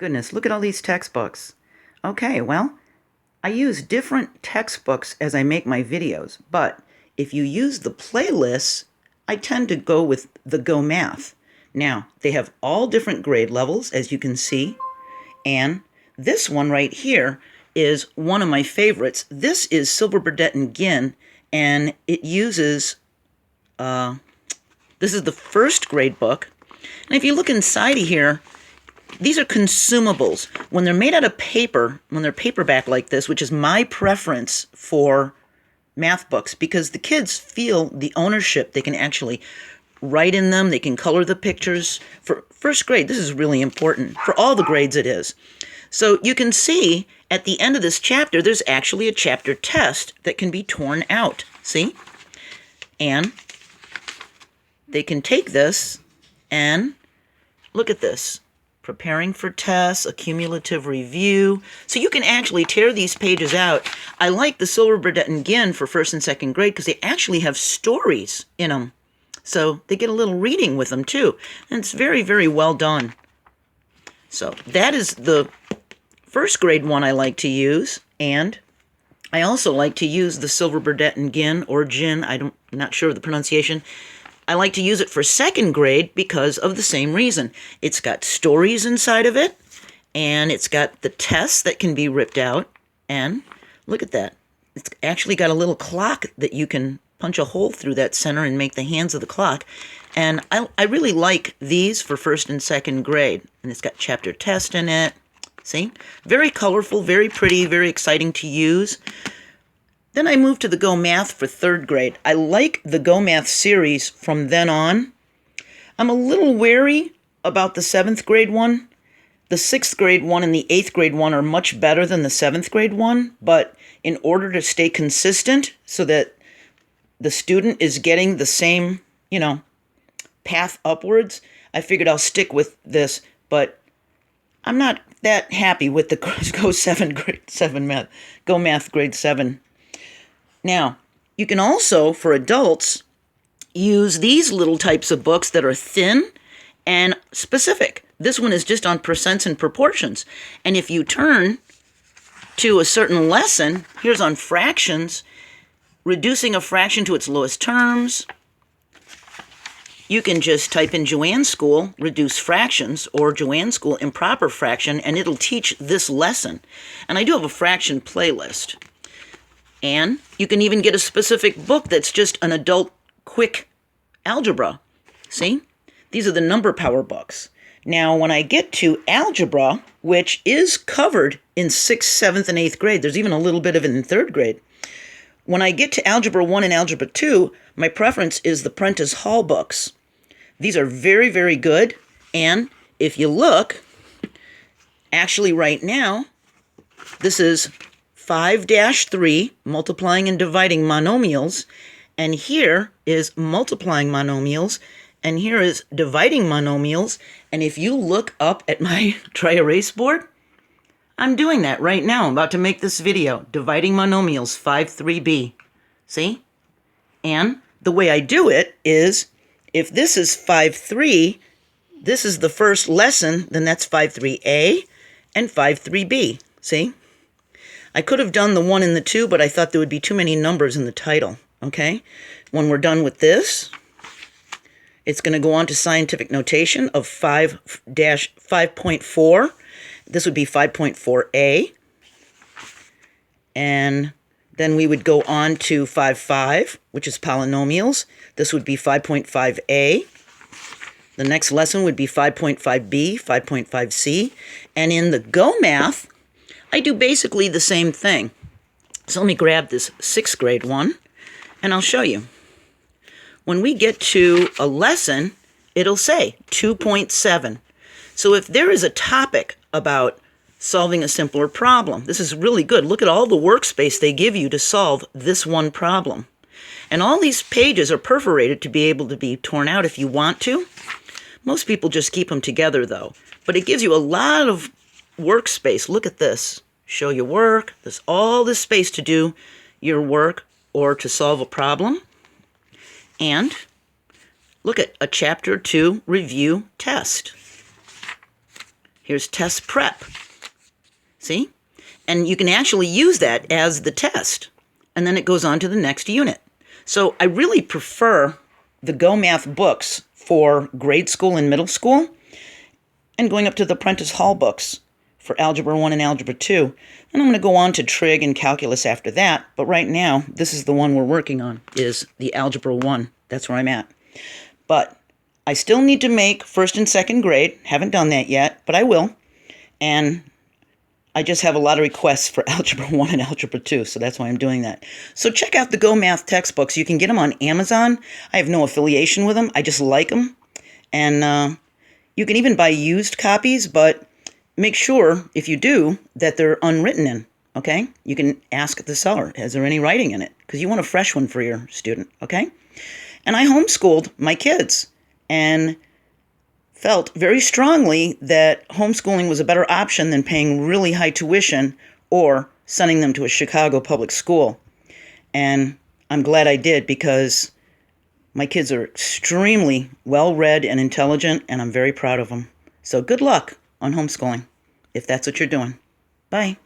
Goodness, look at all these textbooks. Okay, well, I use different textbooks as I make my videos, but if you use the playlists, I tend to go with the Go Math. Now, they have all different grade levels, as you can see, and this one right here is one of my favorites. This is Silver, Burdette, and Ginn, and it uses, this is the first grade book. And if you look inside of here, these are consumables. When they're made out of paper, when they're paperback like this, which is my preference for math books, because the kids feel the ownership. They can actually write in them. They can color the pictures. For first grade, this is really important. For all the grades, it is. So you can see at the end of this chapter, there's actually a chapter test that can be torn out. See? And they can take this and look at this. Preparing for tests, a cumulative review. So you can actually tear these pages out. I like the Silver, Burdette, and Ginn for first and second grade because they actually have stories in them. So they get a little reading with them too. And it's very, very well done. So that is the first grade one I like to use. And I also like to use the Silver, Burdette, and Ginn, or Ginn, I'm not sure of the pronunciation. I like to use it for second grade because of the same reason. It's got stories inside of it, and it's got the tests that can be ripped out. And look at that. It's actually got a little clock that you can punch a hole through that center and make the hands of the clock. And I really like these for first and second grade. And it's got chapter test in it. See? Very colorful, very pretty, very exciting to use. Then I moved to the Go Math for third grade. I like the Go Math series from then on. I'm a little wary about the 7th grade one. The 6th grade one and the 8th grade one are much better than the 7th grade one, but in order to stay consistent so that the student is getting the same, path upwards, I figured I'll stick with this, but I'm not that happy with the Go Math grade 7. Now, you can also, for adults, use these little types of books that are thin and specific. This one is just on percents and proportions. And if you turn to a certain lesson, here's on fractions, reducing a fraction to its lowest terms. You can just type in Joann School, reduce fractions, or Joann School, improper fraction, and it'll teach this lesson. And I do have a fraction playlist. And you can even get a specific book that's just an adult quick algebra. See? These are the number power books. Now, when I get to algebra, which is covered in 6th, 7th, and 8th grade, there's even a little bit of it in 3rd grade. When I get to Algebra 1 and Algebra 2, my preference is the Prentice Hall books. These are very, very good. And if you look, actually right now, this is 5-3, multiplying and dividing monomials, and here is multiplying monomials, and here is dividing monomials, and if you look up at my dry erase board, I'm doing that right now. I'm about to make this video, dividing monomials, 5-3b. See? And the way I do it is, if this is 5-3, this is the first lesson, then that's 5-3a and 5-3b. See? I could have done the 1 and the 2, but I thought there would be too many numbers in the title, okay? When we're done with this, it's going to go on to scientific notation of 5-5.4. This would be 5.4a. And then we would go on to 5.5, which is polynomials. This would be 5.5a. The next lesson would be 5.5b, 5.5c. And in the Go Math, I do basically the same thing. So let me grab this 6th grade one, and I'll show you. When we get to a lesson, it'll say 2.7. So if there is a topic about solving a simpler problem, this is really good. Look at all the workspace they give you to solve this one problem. And all these pages are perforated to be able to be torn out if you want to. Most people just keep them together, though. But it gives you a lot of workspace. Look at this. Show your work. There's all this space to do your work or to solve a problem. And look at a Chapter 2 review test. Here's test prep. See? And you can actually use that as the test. And then it goes on to the next unit. So I really prefer the Go Math books for grade school and middle school, and going up to the Prentice Hall books for Algebra 1 and Algebra 2. And I'm going to go on to trig and calculus after that. But right now, this is the one we're working on, is the Algebra 1. That's where I'm at. But I still need to make first and second grade. Haven't done that yet, but I will. And I just have a lot of requests for Algebra 1 and Algebra 2, so that's why I'm doing that. So check out the Go Math textbooks. You can get them on Amazon. I have no affiliation with them. I just like them. And you can even buy used copies, but make sure, if you do, that they're unwritten in, okay? You can ask the seller, is there any writing in it? Because you want a fresh one for your student, okay? And I homeschooled my kids and felt very strongly that homeschooling was a better option than paying really high tuition or sending them to a Chicago public school. And I'm glad I did, because my kids are extremely well-read and intelligent, and I'm very proud of them. So good luck on homeschooling, if that's what you're doing. Bye.